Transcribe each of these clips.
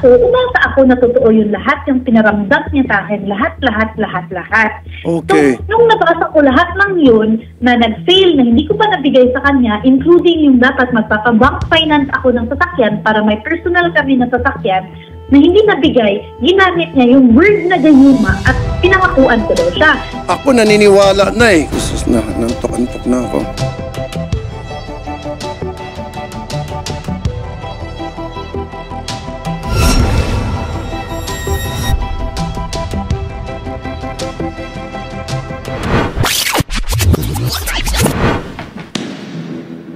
umasa ako na totoo yung lahat, yung pinaramdam niya sa akin, lahat. Okay. So, nung nabasa ko lahat ng yun, na nag-fail, na hindi ko pa nabigay sa kanya, including yung dapat magpapabank finance ako ng sasakyan para may personal kami na sasakyan, na hindi nabigay, ginamit niya yung word na gayuma at pinangakuan ko daw siya. Ako naniniwala na eh. Sus na, nantok-antok na ako.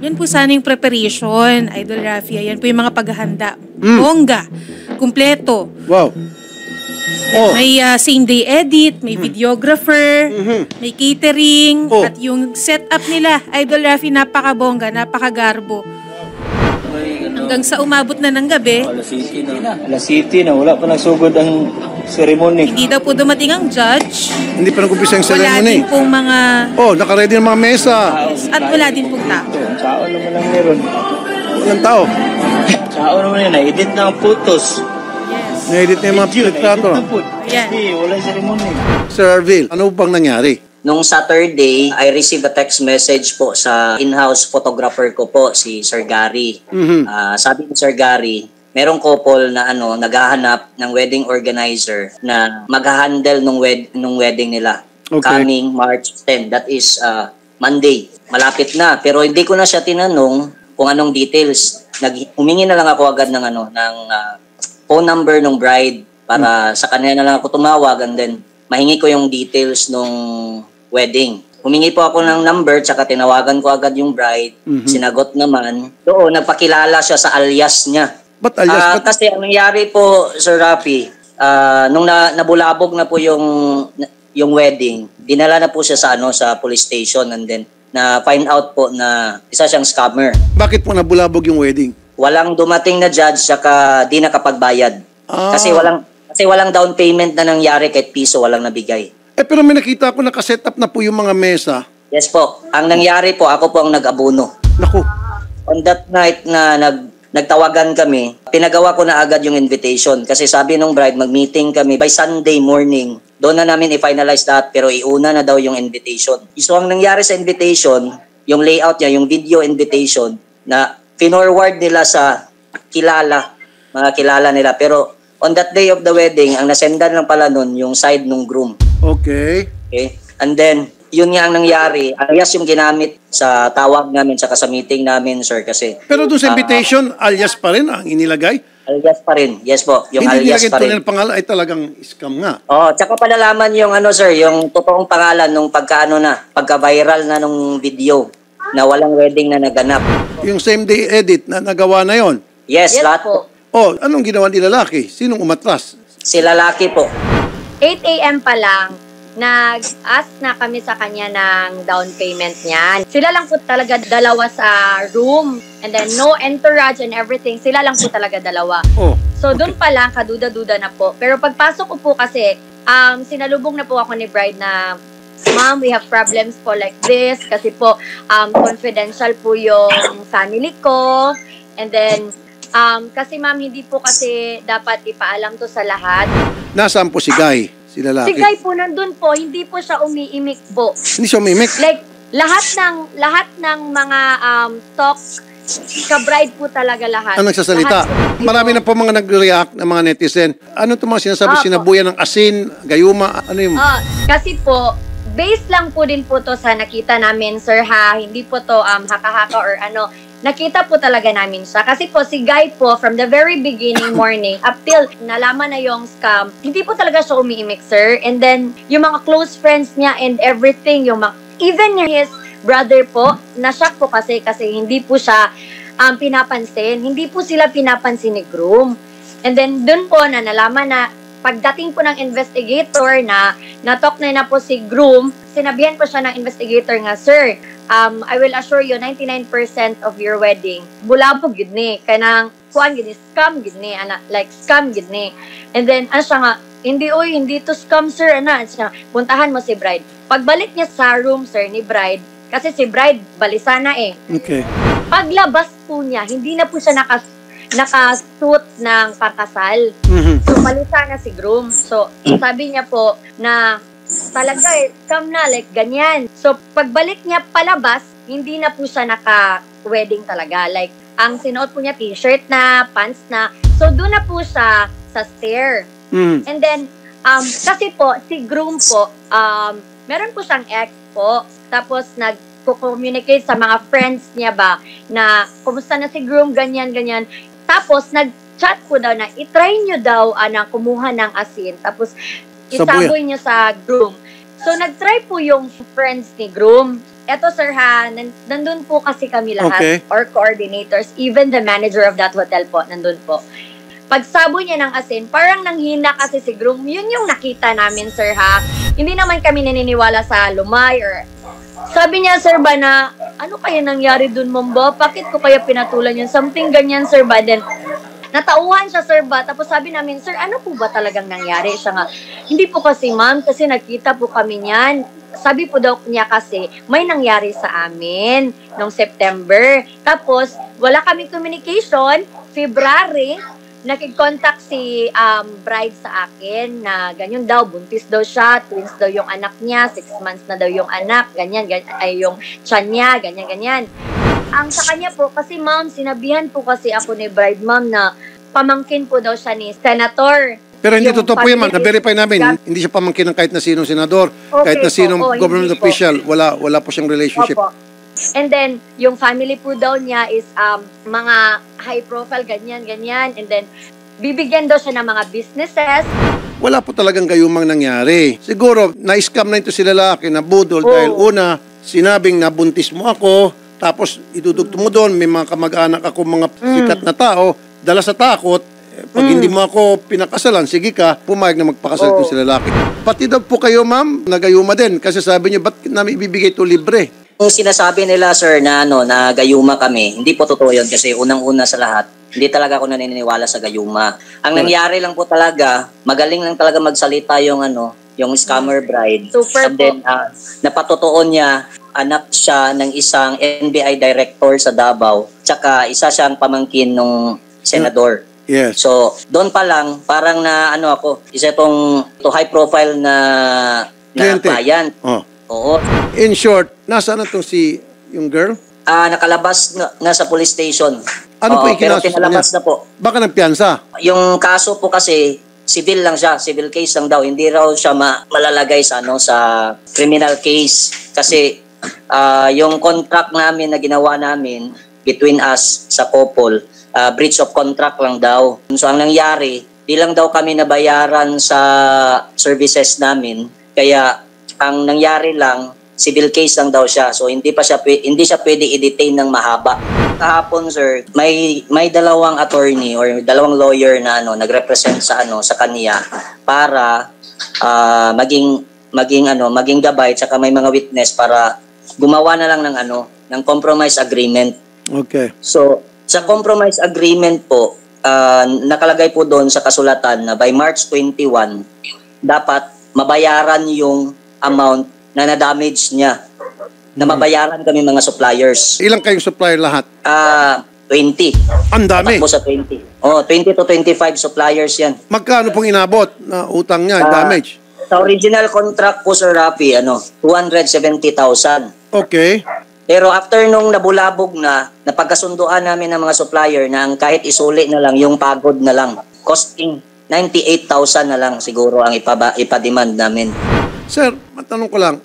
Yan po sana yung preparation, Idol Raffy. Yan po yung mga paghahanda. Bongga, kumpleto. Wow. Oh. May same day edit, may videographer, may catering, at yung setup nila, Idol Raffy, napakabongga, napakagarbo. Hanggang sa umabot na ng gabi. Alas City na. Wala pa nagsugod ang ceremony. Hindi daw po dumating ang judge. Hindi pa nag-umpisa yung Wala ceremony. din pong mga... Oh, nakaready ng mga mesa. At wala din pong tao. Sao naman lang meron. Walang tao. Sao naman yun. Na-edit na ang photos. Yes. Na-edit na yung mga retrato. Ayan. Hindi, wala yung ceremony. Sir Arvil, ano bang nangyari? Nung Saturday, I received a text message po sa in-house photographer ko po, si Sir Gary. Sabi ni Sir Gary, merong couple na naghahanap ng wedding organizer na mag-handle nung wedding nila. Okay. Coming March 10. That is Monday. Malapit na. Pero hindi ko na siya tinanong kung anong details. Humingi na lang ako agad ng phone number ng bride para sa kanya na lang ako tumawag, and then mahingi ko yung details nung wedding. Humingi po ako ng number, tsaka tinawagan ko agad yung bride. Sinagot naman. Doon, nagpakilala siya sa alias niya. Ba't alias? Kasi ang nangyari po, Sir Raffy, nung nabulabog na po yung wedding, dinala na po siya sa police station, and then na find out po na isa siyang scammer. Bakit po nabulabog yung wedding? Walang dumating na judge, tsaka di nakapagbayad. Kasi walang down payment na nangyari, kahit piso walang nabigay. Pero may nakita ko nakaset up na po yung mga mesa. Yes po. Ang nangyari po, ako po ang nag-abono. Naku. On that night na nagtawagan kami, pinagawa ko na agad yung invitation. Kasi sabi nung bride, mag-meeting kami by Sunday morning. Doon na namin i-finalize lahat, pero iuna na daw yung invitation. So ang nangyari sa invitation, yung layout niya, yung video invitation, na finorward nila sa mga kilala nila. Pero on that day of the wedding, ang nasendan lang pala nun, yung side nung groom. Okay. And then, yun nga ang nangyari. Alias yung ginamit sa tawag namin, saka sa meeting namin, sir, kasi... Pero doon sa invitation, alias pa rin ang inilagay? Alias pa rin. Yes po, yung hindi alias pa rin. Hindi nilagay pangalan ay talagang scam nga. Tsaka palalaman yung sir, yung totoong pangalan nung pagka-viral na nung video na walang wedding na naganap. Yung same day edit na nagawa na yon. Yes, lahat po. Anong ginawa ni lalaki? Sinong umatras? Si lalaki po. 8 a.m. pa lang, nag-ask na kami sa kanya ng down payment niya. Sila lang po talaga dalawa sa room. And then no entourage and everything. Sila lang po talaga dalawa. So doon pa lang, kaduda-duda na po. Pero pagpasok ko po kasi, sinalubong na po ako ni bride na, Ma'am, we have problems po like this. Kasi po, confidential po yung family ko. And then, kasi ma'am, hindi po kasi dapat ipaalam to sa lahat. Nasaan po si Guy? Si lalaki? Si Guy po nandun po, hindi po siya umiimik po. Hindi siya umimik? Like, lahat ng mga talk, ka-bride po talaga lahat. Ang nagsasalita? Marami na po mga nag-react ng mga netizen. Ano itong mga sinasabi? Sinabuyan ng asin, gayuma, ano yung... Kasi po, based lang po din po to sa nakita namin, sir ha. Hindi po to haka-haka or ano. Nakita po talaga namin siya. Kasi po, si Guy po, from the very beginning morning, up till nalaman na yung scam, hindi po talaga siya umiimik, sir. And then, yung mga close friends niya and everything, even his brother po, na-shock po kasi hindi po siya pinapansin. Hindi po sila pinapansin ni groom. And then, dun po na nalaman na, pagdating po ng investigator na-talk na po si groom, sinabihan po siya ng investigator nga, Sir, I will assure you 99% of your wedding bulabog gid ni kanang kuan gid ni scam gid ni like scam gid ni. And then siya nga hindi to scam sir siya, puntahan mo si bride. Pagbalik niya sa room sir ni bride kasi si bride balisana Okay. Paglabas po niya hindi na po siya naka-suit ng pakasal. So, malita na si groom. So, sabi niya po na talaga come na, like ganyan. So, pagbalik niya palabas, hindi na po siya naka-wedding talaga. Like, ang sinuot po niya, t-shirt na, pants na. So, doon na po siya sa stair. And then, kasi po, si groom po, meron po siyang ex po. Tapos, nag-communicate sa mga friends niya ba na kumusta na si groom, ganyan. Tapos, nag-chat po daw na itry nyo daw na kumuha ng asin. Tapos, isaboy nyo sa groom. So, nag-try po yung friends ni groom. Eto, sir, ha, nandun po kasi kami lahat, or coordinators, even the manager of that hotel po, nandun po. Pagsaboy niya ng asin, parang nanghina kasi si groom. Yun yung nakita namin, sir, ha. Hindi naman kami naniniwala sa lumay or... Sabi niya, sir, ba na, ano kaya nangyari dun, ma'am ba? Bakit ko kaya pinatulan yun? Something ganyan, sir, ba? Then, natauhan siya, sir, ba? Tapos sabi namin, sir, ano po ba talagang nangyari? Siya nga, hindi po kasi, ma'am, kasi nakita po kami niyan. Sabi po daw niya kasi, may nangyari sa amin noong September. Tapos, wala kaming communication. February, nakig-contact si bride sa akin na ganyan daw, buntis daw siya, twins daw yung anak niya, 6 months na daw yung anak, ganyan ay yung tiyan niya, ganyan. Ang sa kanya po, kasi ma'am, sinabihan po kasi ako ni bride, ma'am, na pamangkin po daw siya ni senator. Pero hindi totoo po yan, ma'am. Na-verify namin, hindi siya pamangkin ng kahit na sinong senador, kahit na sinong government official, wala po siyang relationship. Opo. And then, yung family po daw niya is mga high profile, ganyan. And then, bibigyan daw siya ng mga businesses. Wala po talagang gayumang nangyari. Siguro, na-scam na ito si lalaki, nabudol dahil una, sinabing nabuntis mo ako, tapos idudugto mo doon, may mga kamag-anak ako, mga sikat na tao, dala sa takot, pag hindi mo ako pinakasalan, sige ka, pumayag na magpakasal ito si lalaki. Pati daw po kayo, ma'am, nagayuma din. Kasi sabi niyo, ba't namin ibibigay ito libre? Yung sinasabi nila, sir, na na gayuma kami, hindi po totoo yun kasi unang-una sa lahat, hindi talaga ako naniniwala sa gayuma. Ang nangyari lang po talaga, magaling lang talaga magsalita yung yung scammer bride. Super. And then napatotoo niya, anak siya ng isang NBI director sa Davao, tsaka isa siyang pamangkin ng senador. Yes. So, doon pa lang, parang isa itong high profile na client. Oo. In short, nasaan na itong yung girl? Nakalabas na sa police station. Ano po pero ikinaso pinalabas niya? na po. Baka nagpiyansa? Yung kaso po kasi, civil lang siya. Civil case lang daw. Hindi raw siya malalagay sa criminal case. Kasi yung contract namin na ginawa namin between us sa couple, breach of contract lang daw. So ang nangyari, di lang daw kami nabayaran sa services namin. Kaya ang nangyari lang, civil case lang daw siya. So hindi siya pwede i-detain ng mahaba. Kahapon, sir, may dalawang attorney or dalawang lawyer na nagrepresent sa kanya para maging gabay, tsaka may mga witness para gumawa na lang ng compromise agreement. Okay. So sa compromise agreement po, nakalagay po doon sa kasulatan na by March 21 dapat mabayaran yung amount na na-damage niya, na mabayaran kami mga suppliers. Ilang kayong supplier lahat? 20. Ang dami. Takbo sa 20. 20 to 25 suppliers yan. Magkano pong inabot na utang niya, damage? Sa original contract po, Sir Rafi, 270,000. Okay. Pero after nung nabulabog na, napagkasunduan namin ng mga supplier na kahit isuli na lang, yung pagod na lang, costing 98,000 na lang siguro ang ipademand namin. Sir, matanong ko lang,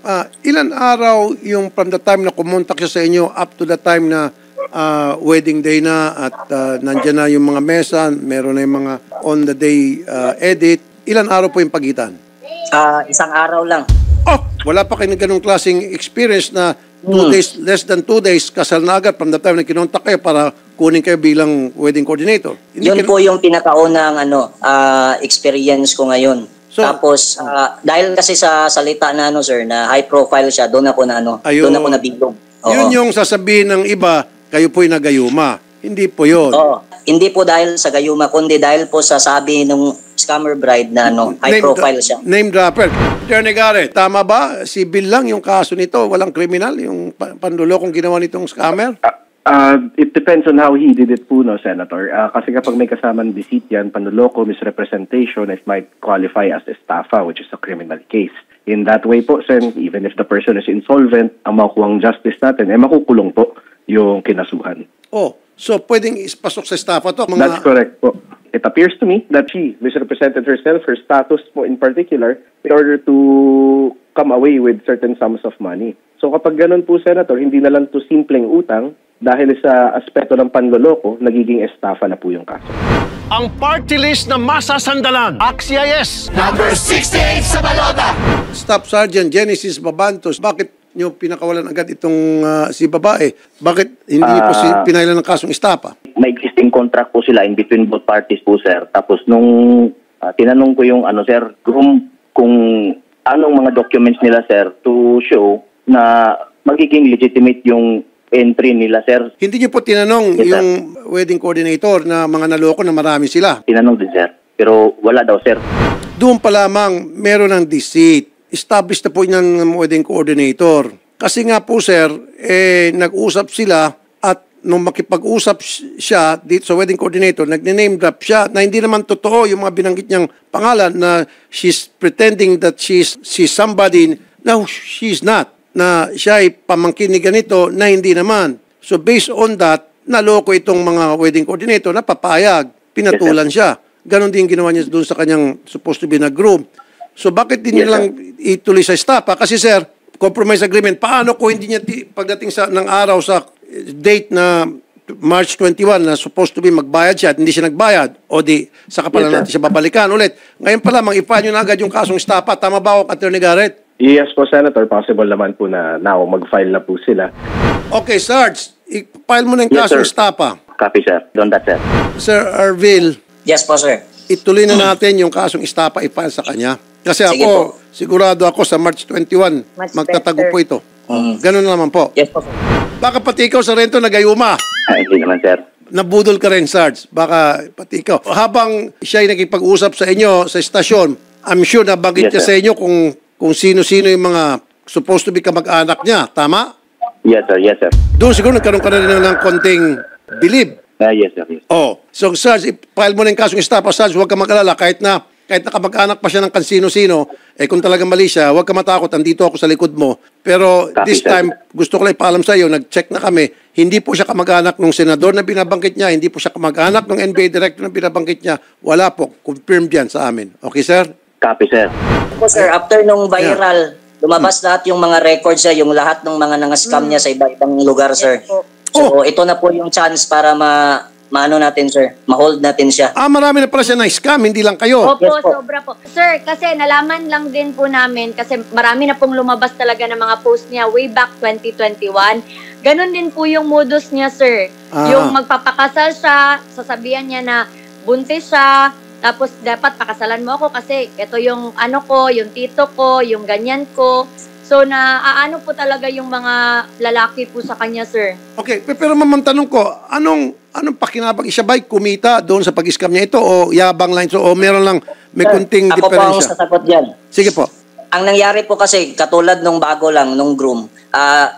ilan araw yung from the time na kumontak siya sa inyo up to the time na wedding day na at nandyan na yung mga mesa, meron na yung mga on the day edit, ilan araw po yung pagitan? Isang araw lang. Oh, wala pa kayo ng ganung klaseng experience na 2 days, less than 2 days, kasal na agad from the time na kinontak kayo para kunin kayo bilang wedding coordinator. Yun po yung pinakaunang experience ko ngayon. So, tapos, dahil kasi sa salita na sir, na high profile siya, doon ako nabilog. Yun yung sasabihin ng iba, kayo po'y nagayuma. Hindi po yun. Oo. Hindi po dahil sa gayuma, kundi dahil po sa sabi ng scammer bride na high profile siya. Name dropper. Attorney Garrett, tama ba? Civil lang yung kaso nito, walang kriminal, yung pandulokong ginawa nitong scammer? It depends on how he did it po, no, Senator. Kasi kapag may kasamang deceit yan, panloloko, misrepresentation, it might qualify as estafa, which is a criminal case. In that way po, Sen, even if the person is insolvent, ang makukuhang justice natin, makukulong po yung kinasuhan. Oh, so pwedeng ispasok sa estafa to? That's correct po. It appears to me that she misrepresented herself, her status po in particular, in order to come away with certain sums of money. So kapag ganun po, Senator, hindi na lang to simpleng utang, dahil sa aspeto ng panloloko, nagiging estafa na po yung kaso. Ang party list na masasandalan, AXIS! Number 68 sa balota! Staff Sergeant Genesis Babantos, bakit nyo pinakawalan agad itong si babae? Bakit hindi po pinailan ng kasong estafa? May existing contract po sila in between both parties po, sir. Tapos nung tinanong ko yung sir, groom, kung anong mga documents nila, sir, to show na magiging legitimate yung entry nila, sir. Hindi niyo po tinanong yung wedding coordinator na mga naloko na marami sila? Tinanong din, sir. Pero wala daw, sir. Doon pa lamang meron ng deceit. Established na po ng wedding coordinator. Kasi nga po, sir, nag-usap sila at nung makipag-usap siya dito sa wedding coordinator, nag-name drop siya na hindi naman totoo yung mga binanggit niyang pangalan na she's pretending that she's somebody. No, she's not. Na siya ay pamangkin ni ganito na hindi naman. So based on that, naloko itong mga wedding coordinator na papayag. Pinatulan siya. Ganon din ginawa niya doon sa kanyang supposed to be na groom. So bakit din niya lang ituloy sa estafa? Kasi sir, compromise agreement, paano kung hindi niya pagdating ng araw sa date na March 21 na supposed to be magbayad siya at hindi siya nagbayad? O di, saka pala natin siya babalikan ulit. Ngayon pa lamang, ipaan nyo na agad yung kasong estafa. Tama ba ako, Attorney Garrett? Yes po, Senator. Possible naman po na now mag-file na po sila. Okay, Sarge, i-file mo na yung kasong estafa. Copy, sir. Don't that, sir. Sir Arvil. Yes po, sir. Ituloy na natin yung kasong estafa i-file sa kanya. Kasi Sige ako, po. Sigurado ako sa March 21, magtatago po ito. Ganun naman po. Yes po, sir. Baka pati ikaw sa rento nagayuma. Hindi naman, sir. Nabudol ka rin, Sarge. Baka pati ikaw. Habang siya ay nakipag-usap sa inyo sa estasyon, I'm sure nabanggit niya sa inyo kung sino-sino yung mga supposed to be kamag-anak niya. Tama? Yes, sir. Yes, sir. Doon siguro nagkaroon ka na rin ng konting bilib. Yes, sir. Yes. Oh. So, Sarge, i-file mo na yung kasong estafa. Sarge, huwag ka mag-alala. Kahit na kamag-anak pa siya ng kansino-sino, kung talagang mali siya, huwag ka matakot. Andito ako sa likod mo. Pero this time, gusto ko lang ipaalam sa iyo, nag-check na kami, hindi po siya kamag-anak ng senador na binabangkit niya, hindi po siya kamag-anak ng NBA director na binabangkit niya. Wala po. Confirmed yan sa amin. Okay, sir? Copy, sir. Po, sir, after nung viral, lumabas lahat yung mga records niya, yung lahat ng mga nang-scam niya sa iba-ibang lugar, sir. So, ito na po yung chance para maano natin, sir. Ma-hold natin siya. Marami na pala siya na-scam, hindi lang kayo. Opo, sobra po. Sir, kasi nalaman lang din po namin kasi marami na pong lumabas talaga ng mga post niya way back 2021. Ganon din po yung modus niya, sir. Yung magpapakasal siya, sasabihan niya na buntis siya, tapos dapat pakasalan mo ako kasi ito yung ano ko, yung tito ko, yung ganyan ko. So, naaano po talaga yung mga lalaki po sa kanya, sir. Okay, pero mamang tanong ko, anong pakinabang siya ba'y kumita doon sa pag-scam niya ito o yabang lang ito o meron lang may kunting Ako po ang diferensya? sasagot dyan. Sige po. Ang nangyari po kasi, katulad nung bago lang, nung groom,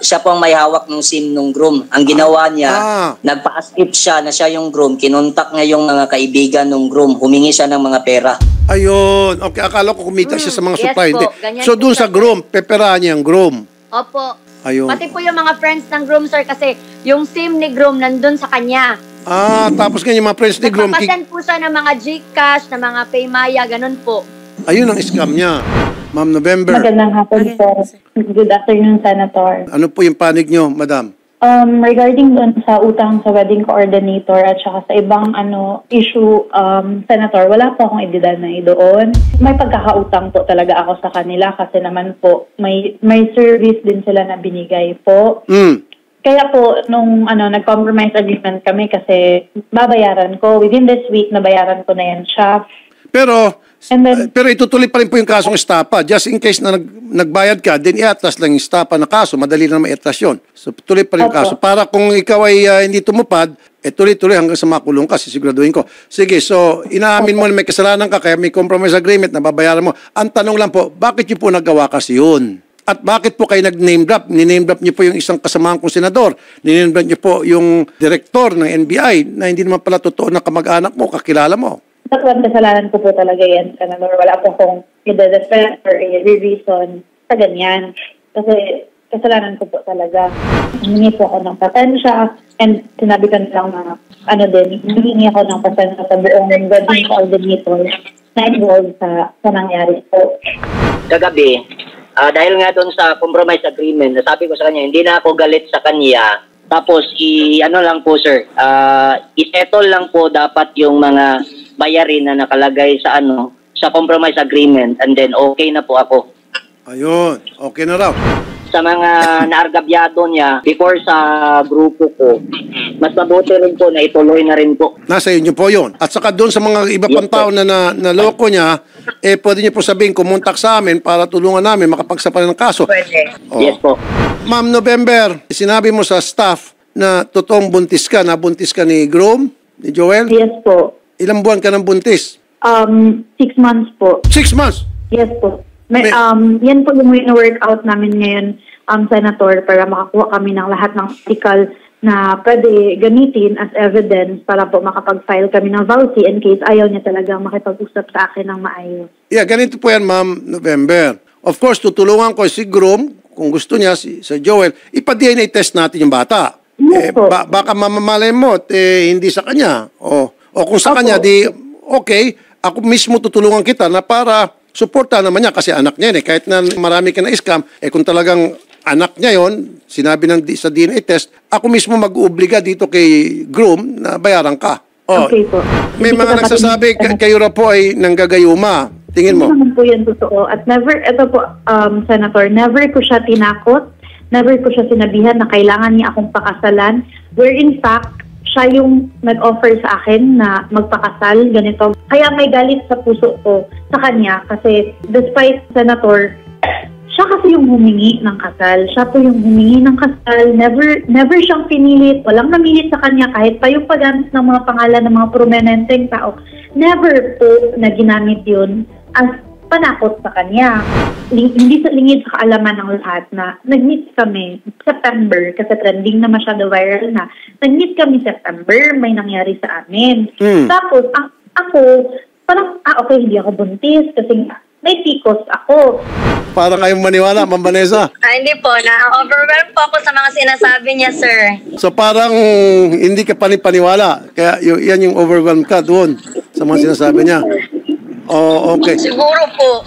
siya po ang may hawak ng SIM nung groom. Ang ginawa niya, nagpa-skip siya na siya yung groom, kinontak niya yung mga kaibigan nung groom, humingi siya ng mga pera. Ayun. Okay, akala ko kumita siya sa mga supply. po, Hindi. ganyan So po doon siya, sa groom, peperahan niya ang groom. Opo. Ayun. Pati po yung mga friends ng groom, sir, kasi yung SIM ni groom nandun sa kanya. Tapos ganyan mga friends ni groom. Nagpapasend po siya ng mga Gcash, ng mga Paymaya, ganun po. Ayun ang scam niya. Ma'am November. Magandang hapon po. Good afternoon, Senator. Ano po yung panig nyo, madam? Regarding doon sa utang sa wedding coordinator at saka sa ibang issue, Senator, wala po akong i-deny doon. May pagkakautang po talaga ako sa kanila kasi naman po may service din sila na binigay po. Kaya po, nung nag-compromise agreement kami kasi babayaran ko. Within this week, nabayaran ko na yan siya. Pero itutuloy pa rin po yung kasong estafa. Just in case na nagbayad ka, then i-atras lang yung estafa na kaso. Madali na ma-atras yun. So tuloy pa rin yung kaso. Para kung ikaw ay hindi tumupad, tuloy-tuloy hanggang sa makulong ka, sisiguraduhin ko. Sige, so inaamin mo na may kasalanan ka, kaya may compromise agreement na babayaran mo. Ang tanong lang po, bakit yung po nagawa kasi yun? At bakit po kayo nag-name drop? Ni-name drop niyo po yung isang kasamahan kong senador. Ni-name drop niyo po yung director ng NBI na hindi naman pala totoo na kamag-anak mo, kakilala mo. Kasalanan ko po talaga yan, Senador. Wala po kong i-defend or i-reason sa ganyan. Kasi kasalanan ko po talaga. Humingi po ako ng pasensya and sinabi ko lang na humingi ako ng pasensya sa buong wedding coordinator na involved sa nangyari po. Kagabi, dahil nga doon sa compromise agreement, sabi ko sa kanya, hindi na ako galit sa kanya. Tapos, lang po sir, isettle lang po dapat yung mga bayarin na nakalagay sa sa compromise agreement and then okay na po ako. Ayun, okay na raw. Sa mga naargabyado niya before sa grupo ko, mas mabuti rin po na ituloy na rin po. Nasa inyo po yun. At saka doon sa mga iba pang tao na naloko niya, pwede niyo po sabihin, kumontak sa amin para tulungan namin makapagsapan ng kaso. Pwede. Oh. Yes po. Ma'am November, sinabi mo sa staff na totoong buntis ka, nabuntis ka ni Groom, ni Joel? Yes po. Ilang buwan ka ng buntis? 6 months po. 6 months? Yes po. Yan po yung workout namin ngayon, Senator, para makakuha kami ng lahat ng medical na pwede gamitin as evidence para po makapag-file kami ng vouchy in case ayaw niya talaga makipag-usap sa akin ng maayos. Yeah, ganito po yan, Ma'am November. Of course, tutulungan ko si Groom, kung gusto niya, si Joel, ipa-DNA test natin yung bata. Yes po. Baka mamamalay mo, hindi sa kanya. O kung sa kanya, okay, ako mismo tutulungan kita na para suporta naman niya kasi anak niya kahit na marami ka na scam, kung talagang anak niya yon, sinabi sa DNA test, ako mismo mag-uubliga dito kay Groom na bayaran ka. Okay po. May mga nagsasabi, kayo ra po ay nanggagayuma. Tingin mo? Hindi naman po yan totoo. At ito po, Senator, never ko siya tinakot, never ko siya sinabihan na kailangan niya akong pakasalan. Where in fact, siya yung nag-offer sa akin na magpakasal, ganito. Kaya may galit sa puso ko sa kanya kasi despite, Senator, siya kasi yung humingi ng kasal. Siya po yung humingi ng kasal. Never siyang pinilit. Walang namilit sa kanya kahit pa yung paggamit ng mga pangalan ng mga prominenteng tao. Never po na ginamit yun as panakot sa kanya. Hindi sa lingid sa kaalaman ng lahat na nag-meet kami September kasi trending na masyado viral na. Nag-meet kami September, may nangyari sa amin. Tapos, ako, parang, okay, hindi ako buntis kasi may PCOS ako. Parang kayong maniwala, Ma'am Vanessa. Hindi po, na-overwhelmed po ako sa mga sinasabi niya, sir. So parang hindi ka panipaniwala. Kaya yan yung overwhelmed ka doon sa mga sinasabi niya. Oh, okay. Siguro po.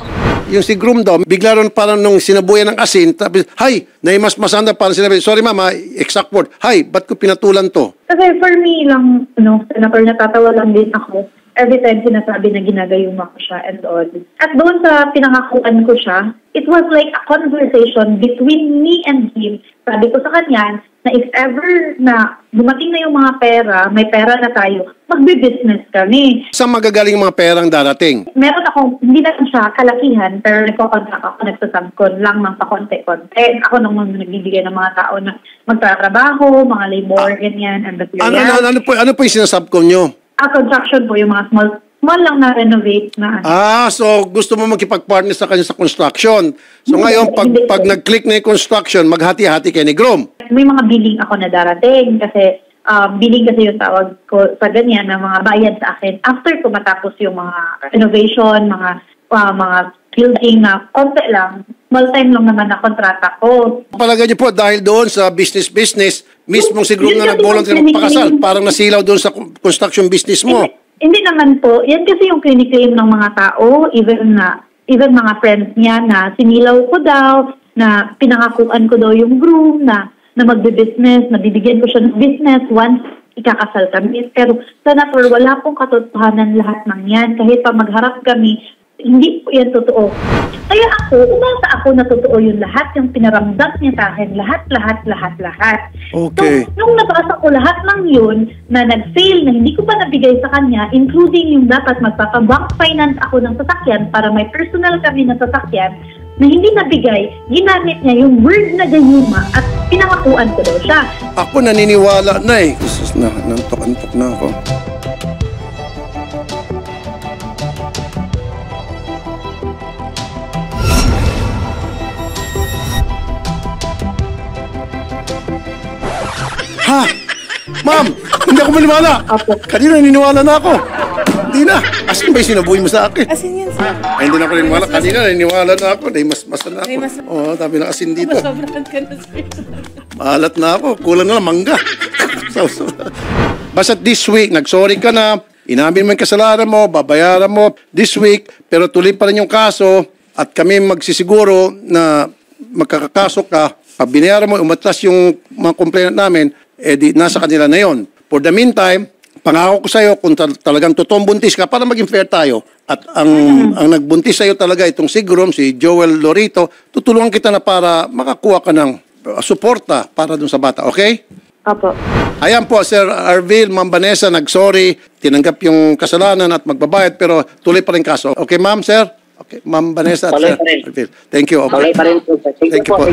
Yung si Groom daw, bigla ron parang nung sinabuyan ng asin, tapos, hay, naimasmasanda, parang sinabi, sorry mama, exact word, hay, ba't ko pinatulan to? Kasi for me lang, Senator, natatawa lang din ako. Every time sinasabi na ginagayuma ko siya and all. At doon sa pinangakuan ko siya, it was like a conversation between me and him. Sabi ko sa kanya na if ever na dumating na yung mga pera, may pera na tayo, magbe-business kami. Saan magagaling mga perang darating? Meron akong, hindi na siya kalakihan, pero nagko-contract ako, nagsasubcon lang ng pakonte-konte. Ako nung nagbibigay ng mga tao na magtatrabaho, mga labor, ganyan, and material. Ano po yung sinasubcon nyo? Construction po, yung mga small lang na renovate na. So gusto mo magkipag-partner sa kanya sa construction. So ngayon, pag nag-click na yung construction, maghati-hati kayo ni Groom. May mga billing ako na darating kasi billing kasi yung tawag ko sa ganyan na mga bayad sa akin. After ko matapos yung mga renovation, mga building na konti lang, small time lang naman na kontrata ko. Palagay niyo po, dahil doon sa business, mismong si Groom na nag-volunteer magpakasal, parang nasilaw doon sa construction business mo. Hindi naman po. Yan kasi yung clinic-claim ng mga tao, even mga friends niya na sinilaw ko daw, na pinangakuan ko daw yung Groom, na magbe-business, na bibigyan ko siya ng business once ikakasal kami. Pero, Senator, wala pong katotohanan lahat ng yan. Kahit pa magharap kami, hindi po yan totoo. Kaya umasa ako na totoo yung lahat, yung pinaramdam niya sa akin, lahat. Okay. So, nung nabasa ko lahat ng yun, na nag-fail, na hindi ko pa nabigay sa kanya, including yung dapat magpapabank finance ako ng sasakyan para may personal kami na sasakyan, na hindi nabigay, ginamit niya yung word na gayuma at pinangakuan ko daw siya. Ako naniniwala na eh. Nantok-antok na ako. Ha? Ma'am, hindi ako maniwala. Opo. Kanina naniniwala na ako. Hindi na. Asin ba yung sinabuhay mo sa akin? Asin yan, sir. Ay, hindi na ako naniniwala. Kanina naniniwala na ako. Dahil mas na ako. Ay, mas- Oo, tabi ng asin dito. Masobrahan ka na, sir. Maalat na ako. Kulang na lang, mangga. Basta this week, nag-sorry ka na. Inamin mo yung kasalanan mo, babayaran mo this week, pero tuloy pa rin yung kaso at kami magsisiguro na magkakakaso ka. Pag binayaran mo, umatras yung mga complainant namin, di nasa kanila na yon. For the meantime, pangako ko sa'yo kung talagang totoong buntis ka para maging fair tayo. At ang nagbuntis sa'yo talaga itong si Grom, si Joel Lorito, tutulungan kita na para makakuha ka ng suporta para dun sa bata. Okay? Opo. Ayan po, Sir Arvil, Ma'am Vanessa, nag-sorry, tinanggap yung kasalanan at magbabayad, pero tuloy pa rin kaso. Okay, Ma'am, Sir? Okay, Ma'am Vanessa at Tuloy Sir pa rin. Arvil. Thank you. Okay. Tuloy pa rin po, sir. Thank you po.